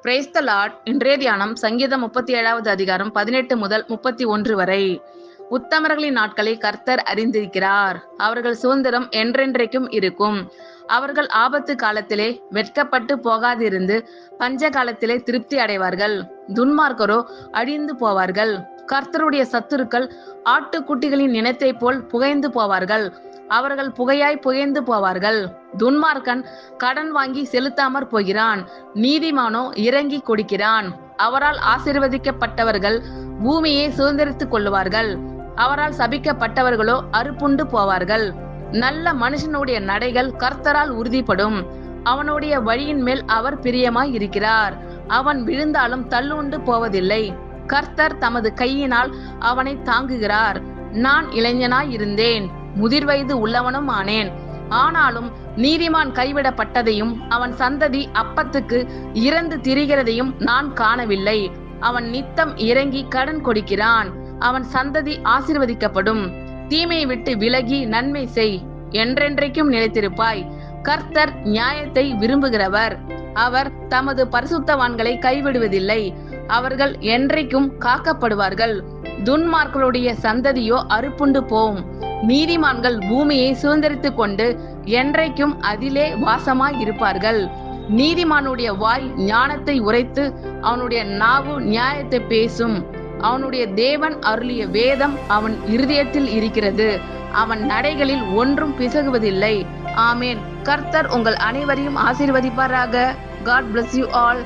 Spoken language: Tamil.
Praise the Lord. இன்றைய தியானம் சங்கீதம் 37வது அதிகாரம் 18 முதல் 31 வரை. உத்தமர்களின் நாட்களை கர்த்தர் அறிந்திருக்கிறார். அவர்கள் சுதந்திரம் என்றென்றைக்கும் இருக்கும். அவர்கள் ஆபத்து காலத்திலே வெட்கப்பட்டு போகாதிருந்து பஞ்ச காலத்திலே திருப்தி அடைவார்கள். துன்மார்க்கரோ அழிந்து போவார்கள். கர்த்தருடைய சத்துருக்கள் ஆட்டுக்குட்டிகளின் இனத்தை போல் புகைந்து போவார்கள். அவர்கள் புகையாய் புகைந்து போவார்கள். துன்மார்க்கன் கடன் வாங்கி செலுத்தாமற் போகிறான். நீதிமானோ இறங்கி கொடுக்கிறான். அவரால் ஆசீர்வதிக்கப்பட்டவர்கள் பூமியை சுதந்திரித்துக் கொள்ளுவார்கள். அவரால் சபிக்கப்பட்டவர்களோ அறுப்புண்டு போவார்கள். நல்ல மனுஷனுடைய நடைகள் கர்த்தரால் உறுதிப்படும். அவனுடைய வழியின் மேல் அவர் பிரியமாய் இருக்கிறார். அவன் விழுந்தாலும் தள்ளுண்டு போவதில்லை. கர்த்தர் தமது கையினால் அவனை தாங்குகிறார். நான் இளைஞனாய் இருந்தேன், முதிர் வயது உள்ளவனும் ஆனேன். ஆனாலும் நீதிமான் கைவிடப்பட்டதையும் அவன் சந்ததி அப்பத்துக்கு இறந்து திரிகிறதையும் நான் காணவில்லை. அவன் நித்தம் இறங்கி கடன் கொடுக்கிறான். அவன் சந்ததி ஆசீர்வதிக்கப்படும். தீமையை விட்டு விலகி நன்மை செய், என்றென்றைக்கும் நிலைத்திருப்பாய். கர்த்தர் நியாயத்தை விரும்புகிறவர். அவர் தமது பரிசுத்தவான்களை கைவிடுவதில்லை. அவர்கள் என்றைக்கும் காக்கப்படுவார்கள். துன்மார்களுடைய சந்ததியோ அறுப்புண்டு போம். நீதிமான்கள் பூமியை சுதந்திரித்துக் கொண்டு என்றைக்கும் அதிலே வாசமாய் இருப்பார்கள். நீதிமானுடைய வாய் ஞானத்தை உரைத்து அவனுடைய நாவு நியாயத்தை பேசும். அவனுடைய தேவன் அருளிய வேதம் அவன் இருதயத்தில் இருக்கிறது. அவன் நடைகளில் ஒன்றும் பிசகுவதில்லை. ஆமேன். கர்த்தர் உங்கள் அனைவரையும் ஆசீர்வதிப்பாராக. God bless you all.